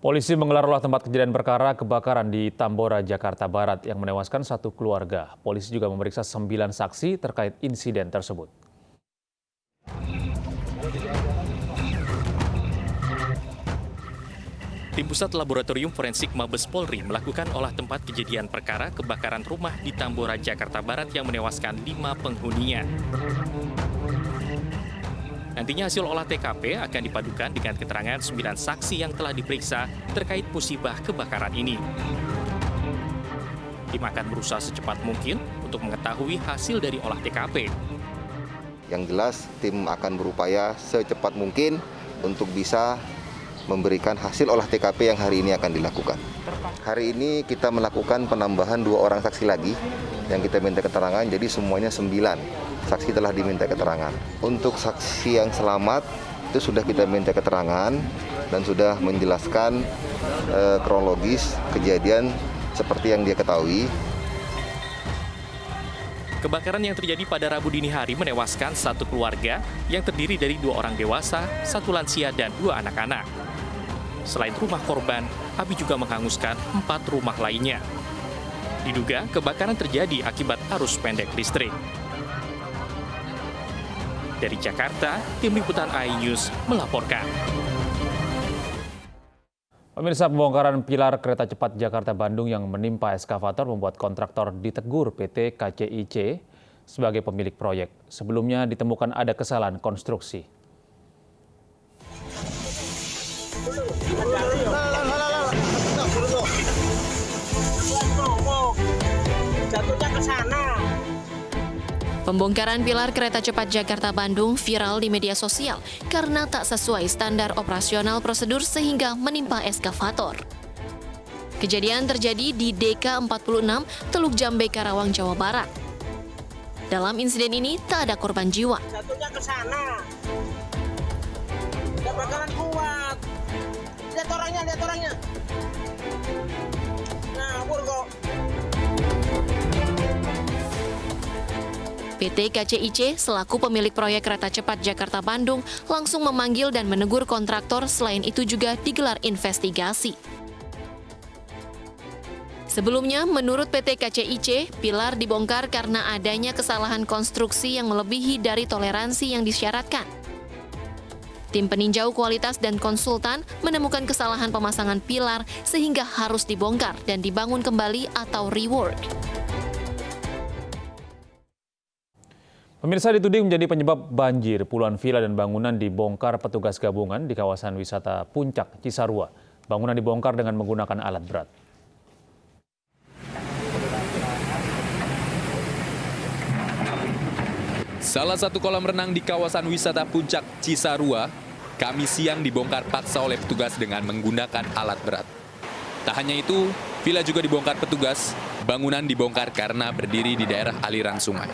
Polisi menggelar olah tempat kejadian perkara kebakaran di Tambora, Jakarta Barat yang menewaskan satu keluarga. Polisi juga memeriksa 9 saksi terkait insiden tersebut. Tim Pusat Laboratorium Forensik Mabes Polri melakukan olah tempat kejadian perkara kebakaran rumah di Tambora, Jakarta Barat yang menewaskan 5 penghuninya. Nantinya hasil olah TKP akan dipadukan dengan keterangan 9 saksi yang telah diperiksa terkait musibah kebakaran ini. Tim akan berusaha secepat mungkin untuk mengetahui hasil dari olah TKP. Yang jelas, tim akan berupaya secepat mungkin untuk bisa memberikan hasil olah TKP yang hari ini akan dilakukan. Hari ini kita melakukan penambahan 2 orang saksi lagi yang kita minta keterangan, jadi semuanya 9 saksi telah diminta keterangan. Untuk saksi yang selamat itu sudah kita minta keterangan dan sudah menjelaskan kronologis kejadian seperti yang dia ketahui. Kebakaran yang terjadi pada Rabu dini hari menewaskan satu keluarga yang terdiri dari 2 orang dewasa, 1 lansia, dan 2 anak-anak. Selain rumah korban, api juga menghanguskan 4 rumah lainnya. Diduga kebakaran terjadi akibat arus pendek listrik. Dari Jakarta, tim liputan iNews melaporkan. Pemirsa, pembongkaran pilar kereta cepat Jakarta-Bandung yang menimpa eskavator membuat kontraktor ditegur PT KCIC sebagai pemilik proyek. Sebelumnya ditemukan ada kesalahan konstruksi. Jatuhnya ke sana. Pembongkaran pilar kereta cepat Jakarta-Bandung viral di media sosial karena tak sesuai standar operasional prosedur sehingga menimpa eskavator. Kejadian terjadi di DK46 Teluk Jambe, Karawang, Jawa Barat. Dalam insiden ini tak ada korban jiwa. Jatuhnya ke sana. Dia bakalan kuat. Lihat orangnya. Nah, kok. PT KCIC selaku pemilik proyek kereta cepat Jakarta-Bandung langsung memanggil dan menegur kontraktor, selain itu juga digelar investigasi. Sebelumnya, menurut PT KCIC, pilar dibongkar karena adanya kesalahan konstruksi yang melebihi dari toleransi yang disyaratkan. Tim peninjau kualitas dan konsultan menemukan kesalahan pemasangan pilar sehingga harus dibongkar dan dibangun kembali atau rework. Pemirsa, dituding menjadi penyebab banjir, puluhan villa dan bangunan dibongkar petugas gabungan di kawasan wisata Puncak, Cisarua. Bangunan dibongkar dengan menggunakan alat berat. Salah satu kolam renang di kawasan wisata Puncak, Cisarua, Kamis siang dibongkar paksa oleh petugas dengan menggunakan alat berat. Tak hanya itu, villa juga dibongkar petugas, bangunan dibongkar karena berdiri di daerah aliran sungai.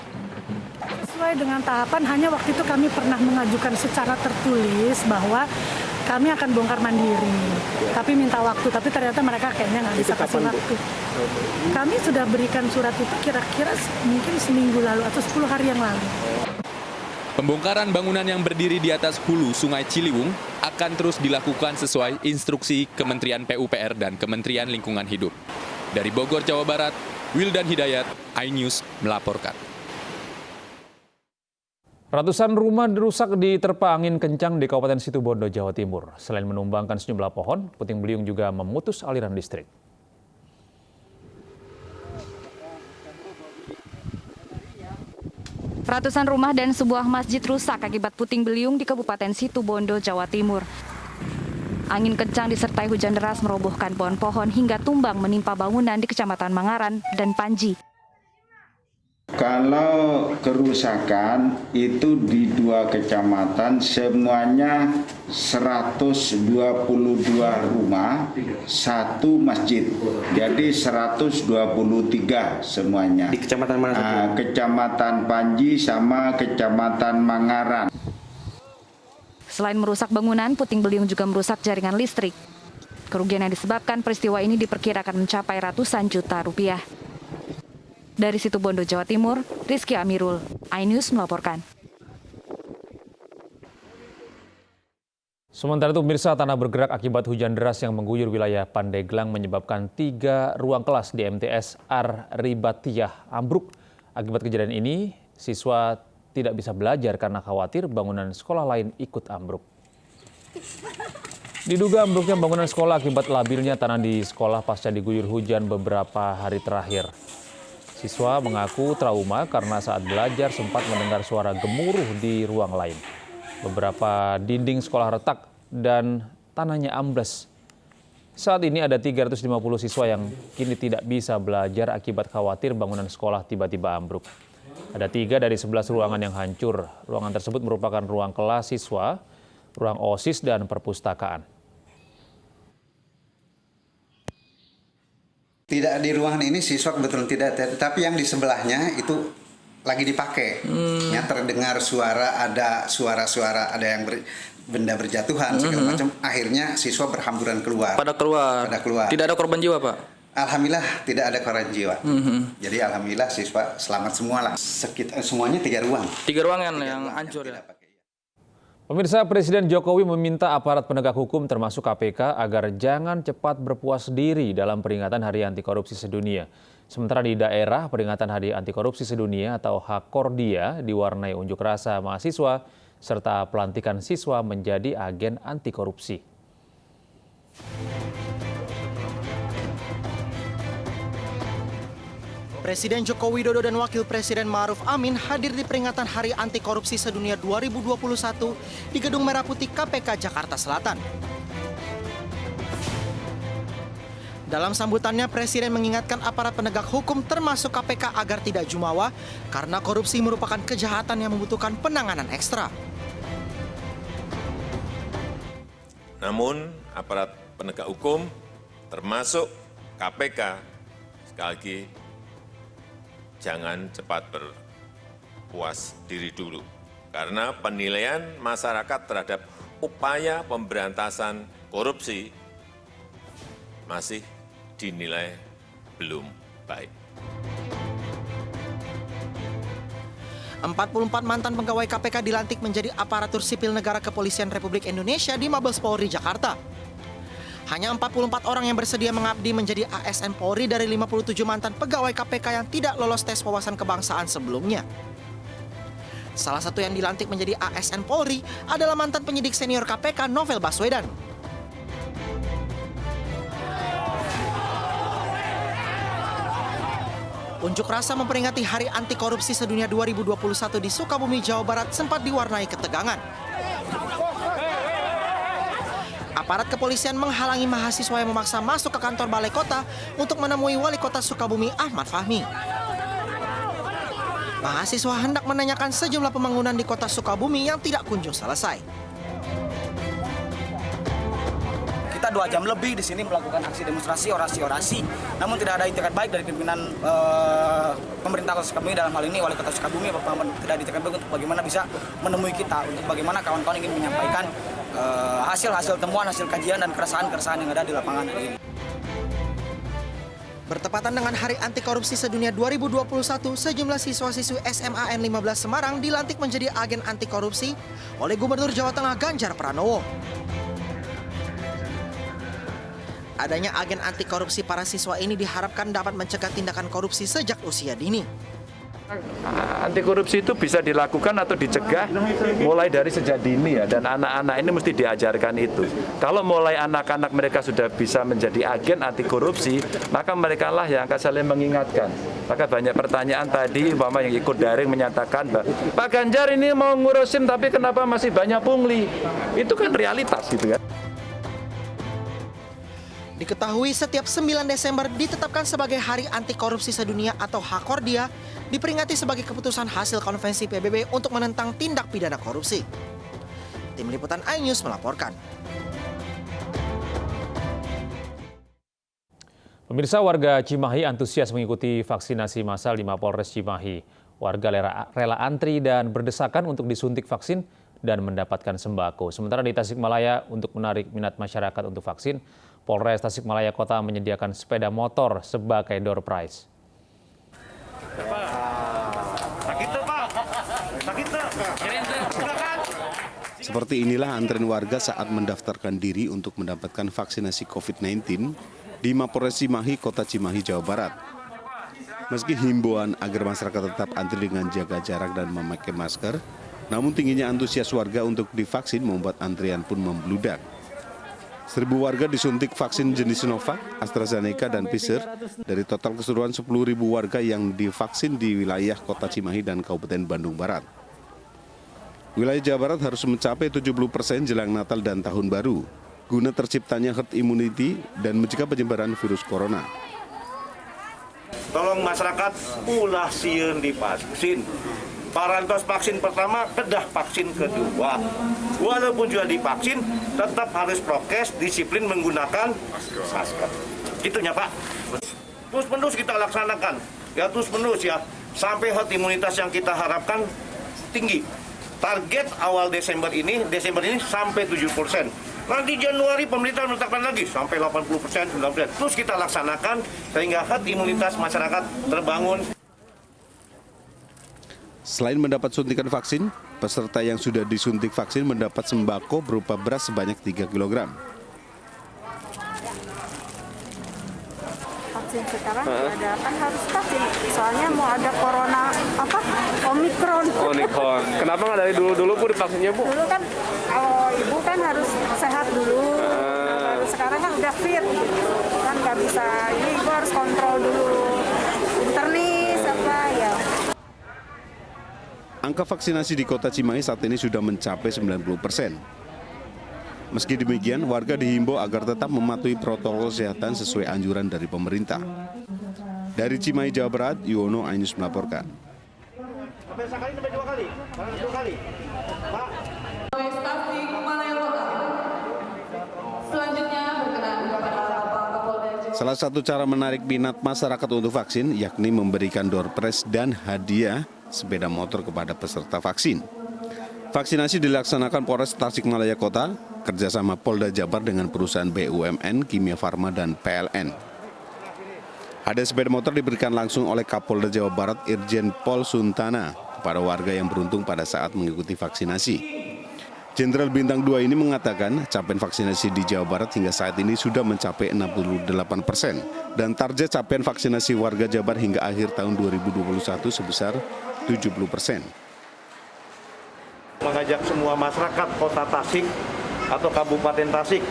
Sesuai dengan tahapan, hanya waktu itu kami pernah mengajukan secara tertulis bahwa kami akan bongkar mandiri. Tapi minta waktu, tapi ternyata mereka kayaknya nggak bisa kasih waktu. Kami sudah berikan surat itu kira-kira mungkin seminggu lalu atau 10 hari yang lalu. Pembongkaran bangunan yang berdiri di atas hulu Sungai Ciliwung akan terus dilakukan sesuai instruksi Kementerian PUPR dan Kementerian Lingkungan Hidup. Dari Bogor, Jawa Barat, Wildan Hidayat, iNews melaporkan. Ratusan rumah rusak diterpa angin kencang di Kabupaten Situbondo, Jawa Timur. Selain menumbangkan sejumlah pohon, puting beliung juga memutus aliran listrik. Ratusan rumah dan sebuah masjid rusak akibat puting beliung di Kabupaten Situbondo, Jawa Timur. Angin kencang disertai hujan deras merobohkan pohon-pohon hingga tumbang menimpa bangunan di Kecamatan Mangaran dan Panji. Kalau kerusakan itu di 2 kecamatan semuanya 122 rumah, 1 masjid. Jadi 123 semuanya. Di kecamatan mana? Kecamatan Panji sama Kecamatan Mangaran. Selain merusak bangunan, puting beliung juga merusak jaringan listrik. Kerugian yang disebabkan peristiwa ini diperkirakan mencapai ratusan juta rupiah. Dari Situbondo, Jawa Timur, Rizky Amirul, iNews melaporkan. Sementara itu, pemirsa, tanah bergerak akibat hujan deras yang mengguyur wilayah Pandeglang menyebabkan 3 ruang kelas di MTS Ar-Ribatiyah ambruk. Akibat kejadian ini, siswa tidak bisa belajar karena khawatir bangunan sekolah lain ikut ambruk. Diduga ambruknya bangunan sekolah akibat labilnya tanah di sekolah pasca diguyur hujan beberapa hari terakhir. Siswa mengaku trauma karena saat belajar sempat mendengar suara gemuruh di ruang lain. Beberapa dinding sekolah retak dan tanahnya ambles. Saat ini ada 350 siswa yang kini tidak bisa belajar akibat khawatir bangunan sekolah tiba-tiba ambruk. Ada 3 dari 11 ruangan yang hancur. Ruangan tersebut merupakan ruang kelas siswa, ruang OSIS, dan perpustakaan. Tidak di ruangan ini siswa kebetulan tidak, tapi yang di sebelahnya itu lagi dipakai. Ya, terdengar suara, ada suara-suara, ada yang benda berjatuhan segala macam. Akhirnya siswa berhamburan keluar. Pada keluar. Tidak ada korban jiwa, Pak? Alhamdulillah tidak ada korban jiwa. Jadi alhamdulillah siswa selamat semua lah. Semuanya 3 ruang. 3 ruangan yang hancur ya. Pemirsa, Presiden Jokowi meminta aparat penegak hukum termasuk KPK agar jangan cepat berpuas diri dalam peringatan Hari Anti Korupsi Sedunia. Sementara di daerah, peringatan Hari Anti Korupsi Sedunia atau Hakordia diwarnai unjuk rasa mahasiswa serta pelantikan siswa menjadi agen anti korupsi. Presiden Joko Widodo dan Wakil Presiden Ma'ruf Amin hadir di peringatan Hari Anti Korupsi Sedunia 2021 di Gedung Merah Putih KPK Jakarta Selatan. Dalam sambutannya, Presiden mengingatkan aparat penegak hukum termasuk KPK agar tidak jumawa karena korupsi merupakan kejahatan yang membutuhkan penanganan ekstra. Namun, aparat penegak hukum termasuk KPK sekali lagi jangan cepat berpuas diri dulu, karena penilaian masyarakat terhadap upaya pemberantasan korupsi masih dinilai belum baik. 44 mantan pegawai KPK dilantik menjadi aparatur sipil negara Kepolisian Republik Indonesia di Mabes Polri Jakarta. Hanya 44 orang yang bersedia mengabdi menjadi ASN Polri dari 57 mantan pegawai KPK yang tidak lolos tes wawasan kebangsaan sebelumnya. Salah satu yang dilantik menjadi ASN Polri adalah mantan penyidik senior KPK Novel Baswedan. Unjuk rasa memperingati Hari Anti Korupsi Sedunia 2021 di Sukabumi, Jawa Barat sempat diwarnai ketegangan. Aparat kepolisian menghalangi mahasiswa yang memaksa masuk ke kantor Balai Kota untuk menemui Wali Kota Sukabumi Ahmad Fahmi. Mahasiswa hendak menanyakan sejumlah pembangunan di Kota Sukabumi yang tidak kunjung selesai. Kita 2 jam lebih di sini melakukan aksi demonstrasi, orasi-orasi, namun tidak ada itikat baik dari pimpinan pemerintah Kota Sukabumi, dalam hal ini Wali Kota Sukabumi, tidak ada itikat baik untuk bagaimana bisa menemui kita, untuk bagaimana kawan-kawan ingin menyampaikan hasil temuan, hasil kajian, dan keresahan-keresahan yang ada di lapangan hari ini. Bertepatan dengan Hari Anti Korupsi Sedunia 2021, sejumlah siswa-siswi SMA N15 Semarang dilantik menjadi agen anti korupsi oleh Gubernur Jawa Tengah Ganjar Pranowo. Adanya agen anti korupsi para siswa ini diharapkan dapat mencegah tindakan korupsi sejak usia dini. Anti korupsi itu bisa dilakukan atau dicegah mulai dari sejak dini ya, dan anak-anak ini mesti diajarkan itu. Kalau mulai anak-anak mereka sudah bisa menjadi agen anti korupsi, maka mereka lah yang akan saling mengingatkan. Maka banyak pertanyaan tadi, umpama yang ikut daring menyatakan, Pak Ganjar ini mau ngurusin tapi kenapa masih banyak pungli? Itu kan realitas gitu ya. Diketahui setiap 9 Desember ditetapkan sebagai Hari Anti Korupsi Sedunia atau Hakordia, diperingati sebagai keputusan hasil konvensi PBB untuk menentang tindak pidana korupsi. Tim Liputan iNews melaporkan. Pemirsa, warga Cimahi antusias mengikuti vaksinasi massal di Mapolres Cimahi. Warga rela antri dan berdesakan untuk disuntik vaksin dan mendapatkan sembako. Sementara di Tasikmalaya, untuk menarik minat masyarakat untuk vaksin, Polres Tasikmalaya Kota menyediakan sepeda motor sebagai door prize. Seperti inilah antrean warga saat mendaftarkan diri untuk mendapatkan vaksinasi COVID-19 di Mapolres Cimahi, Kota Cimahi, Jawa Barat. Meski himbauan agar masyarakat tetap antri dengan jaga jarak dan memakai masker, namun tingginya antusias warga untuk divaksin membuat antrian pun membludak. 1.000 warga disuntik vaksin jenis Sinovac, AstraZeneca, dan Pfizer dari total keseluruhan 10.000 warga yang divaksin di wilayah Kota Cimahi dan Kabupaten Bandung Barat. Wilayah Jawa Barat harus mencapai 70% jelang Natal dan Tahun Baru, guna terciptanya herd immunity dan mencegah penyebaran virus corona. Tolong masyarakat ulah sieun divaksin. Parantos vaksin pertama, kedah vaksin kedua. Walaupun sudah divaksin, tetap harus prokes, disiplin menggunakan masker. Gitunya Pak. Terus-menerus kita laksanakan. Ya terus-menerus ya. Sampai herd imunitas yang kita harapkan tinggi. Target awal Desember ini sampai 7%. Nanti Januari pemerintah menetapkan lagi sampai 80%, 90%. Terus kita laksanakan sehingga herd imunitas masyarakat terbangun. Selain mendapat suntikan vaksin, peserta yang sudah disuntik vaksin mendapat sembako berupa beras sebanyak 3 kg. Vaksin sekarang ada kan harus vaksin, soalnya mau ada corona Omikron. Kenapa nggak dari dulu Bu divaksinnya Bu? Dulu kan kalau ibu kan harus sehat dulu, baru sekarang kan udah fit, kan nggak bisa ini ibu harus kontrol dulu internis apa ya. Angka vaksinasi di Kota Cimahi saat ini sudah mencapai 90%. Meski demikian, warga dihimbau agar tetap mematuhi protokol kesehatan sesuai anjuran dari pemerintah. Dari Cimahi, Jawa Barat, Yuwono Ainus melaporkan. Salah satu cara menarik minat masyarakat untuk vaksin yakni memberikan door prize dan hadiah sepeda motor kepada peserta vaksin. Vaksinasi dilaksanakan Polres Tasikmalaya Kota kerjasama Polda Jabar dengan perusahaan BUMN, Kimia Farma, dan PLN. Hadiah sepeda motor diberikan langsung oleh Kapolda Jawa Barat Irjen Pol Suntana kepada warga yang beruntung pada saat mengikuti vaksinasi. Jenderal Bintang 2 ini mengatakan capaian vaksinasi di Jawa Barat hingga saat ini sudah mencapai 68% dan target capaian vaksinasi warga Jabar hingga akhir tahun 2021 sebesar 70%. Mengajak semua masyarakat Kota Tasik atau Kabupaten Tasik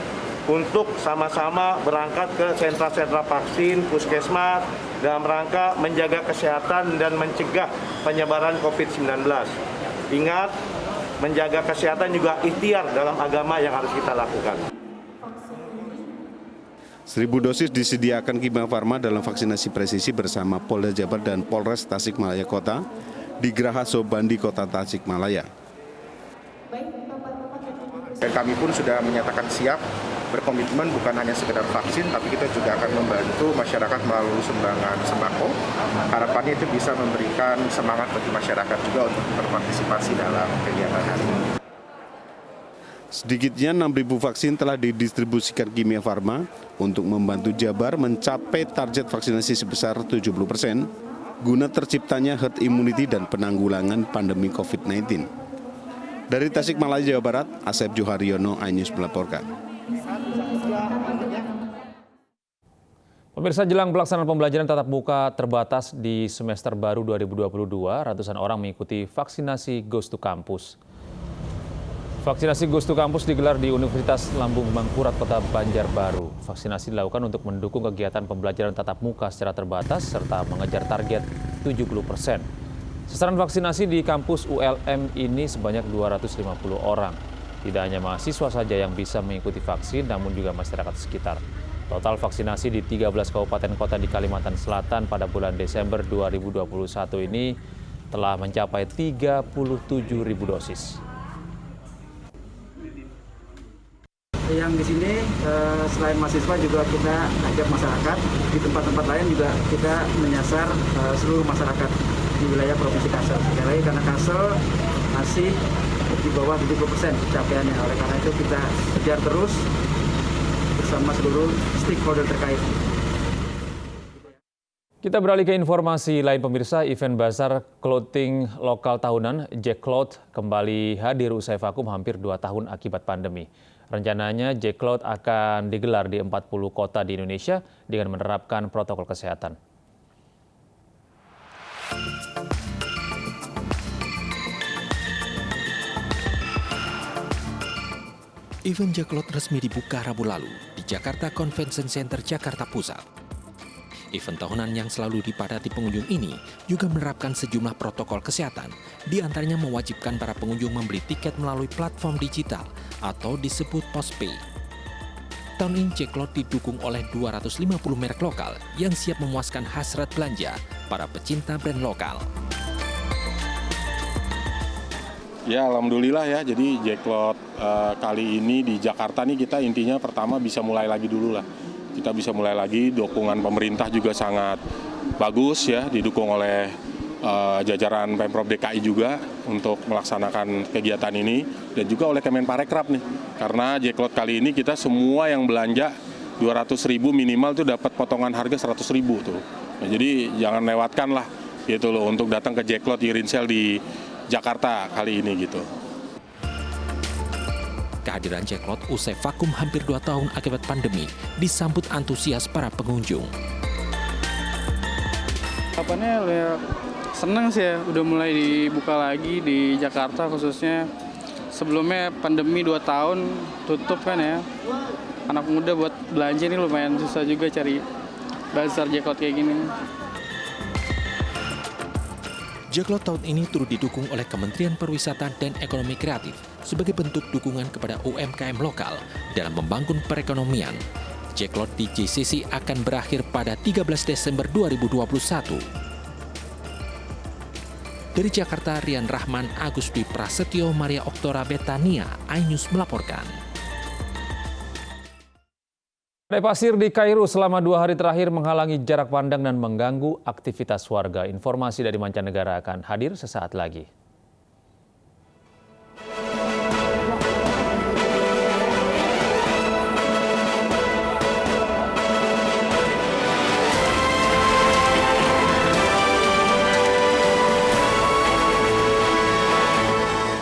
untuk sama-sama berangkat ke sentra-sentra vaksin, puskesmas dalam rangka menjaga kesehatan dan mencegah penyebaran COVID-19. Ingat, menjaga kesehatan juga ikhtiar dalam agama yang harus kita lakukan. 1.000 dosis disediakan Kimia Farma dalam vaksinasi presisi bersama Polda Jabar dan Polres Tasikmalaya Kota di Geraha Sobandi Kota Tasikmalaya. Dan kami pun sudah menyatakan siap berkomitmen bukan hanya sekedar vaksin, tapi kita juga akan membantu masyarakat melalui sumbangan sembako. Harapannya itu bisa memberikan semangat bagi masyarakat juga untuk berpartisipasi dalam kegiatan hari ini. Sedikitnya 6.000 vaksin telah didistribusikan Kimia Farma untuk membantu Jabar mencapai target vaksinasi sebesar 70%, guna terciptanya herd immunity dan penanggulangan pandemi COVID-19. Dari Tasikmalaya, Jawa Barat, Asep Joharyono, iNews melaporkan. Pemirsa, jelang pelaksanaan pembelajaran tatap muka terbatas di semester baru 2022, ratusan orang mengikuti vaksinasi Ghost to Campus. Vaksinasi Ghost to Campus digelar di Universitas Lambung Mangkurat, Kota Banjarbaru. Vaksinasi dilakukan untuk mendukung kegiatan pembelajaran tatap muka secara terbatas serta mengejar target 70%. Sasaran vaksinasi di kampus ULM ini sebanyak 250 orang. Tidak hanya mahasiswa saja yang bisa mengikuti vaksin, namun juga masyarakat sekitar. Total vaksinasi di 13 kabupaten kota di Kalimantan Selatan pada bulan Desember 2021 ini telah mencapai 37.000 dosis. Yang di sini selain mahasiswa juga kita ajak masyarakat, di tempat-tempat lain juga kita menyasar seluruh masyarakat di wilayah Provinsi Kalsel. Karena Kalsel masih di bawah 70% capaiannya, oleh karena itu kita kejar terus bersama seluruh stakeholder terkait. Kita beralih ke informasi lain pemirsa, event Bazar Clothing lokal tahunan Jack Cloth kembali hadir usai vakum hampir 2 tahun akibat pandemi. Rencananya Jack Cloth akan digelar di 40 kota di Indonesia dengan menerapkan protokol kesehatan. Event Jack Cloth resmi dibuka Rabu lalu di Jakarta Convention Center, Jakarta Pusat. Event tahunan yang selalu dipadati pengunjung ini juga menerapkan sejumlah protokol kesehatan, di antaranya mewajibkan para pengunjung membeli tiket melalui platform digital atau disebut postpay. Tahun ini Jack Cloth didukung oleh 250 merek lokal yang siap memuaskan hasrat belanja para pecinta brand lokal. Ya, alhamdulillah ya. Jadi Jack Cloth kali ini di Jakarta nih kita intinya pertama bisa mulai lagi dulu lah. Kita bisa mulai lagi, dukungan pemerintah juga sangat bagus ya, didukung oleh jajaran Pemprov DKI juga untuk melaksanakan kegiatan ini dan juga oleh Kemenparekraf nih. Karena Jack Cloth kali ini kita semua yang belanja 200.000 minimal tuh dapat potongan harga 100.000 tuh. Nah, jadi jangan lewatkan lah gitu loh untuk datang ke Jack Cloth Year in Sale di Jakarta kali ini gitu. Kehadiran Jack Cloth usai vakum hampir 2 tahun akibat pandemi disambut antusias para pengunjung. Harapannya senang sih ya, udah mulai dibuka lagi di Jakarta khususnya. Sebelumnya pandemi 2 tahun tutup kan ya. Anak muda buat belanja ini lumayan susah juga cari bazar Jack Cloth kayak gini. Jack Cloth tahun ini turut didukung oleh Kementerian Pariwisata dan Ekonomi Kreatif sebagai bentuk dukungan kepada UMKM lokal dalam membangun perekonomian. Jack Cloth di JCC akan berakhir pada 13 Desember 2021. Dari Jakarta, Rian Rahman, Agus Dwi Prasetyo, Maria Oktora Betania, iNews melaporkan. Badai pasir di Kairo selama 2 hari terakhir menghalangi jarak pandang dan mengganggu aktivitas warga. Informasi dari mancanegara akan hadir sesaat lagi.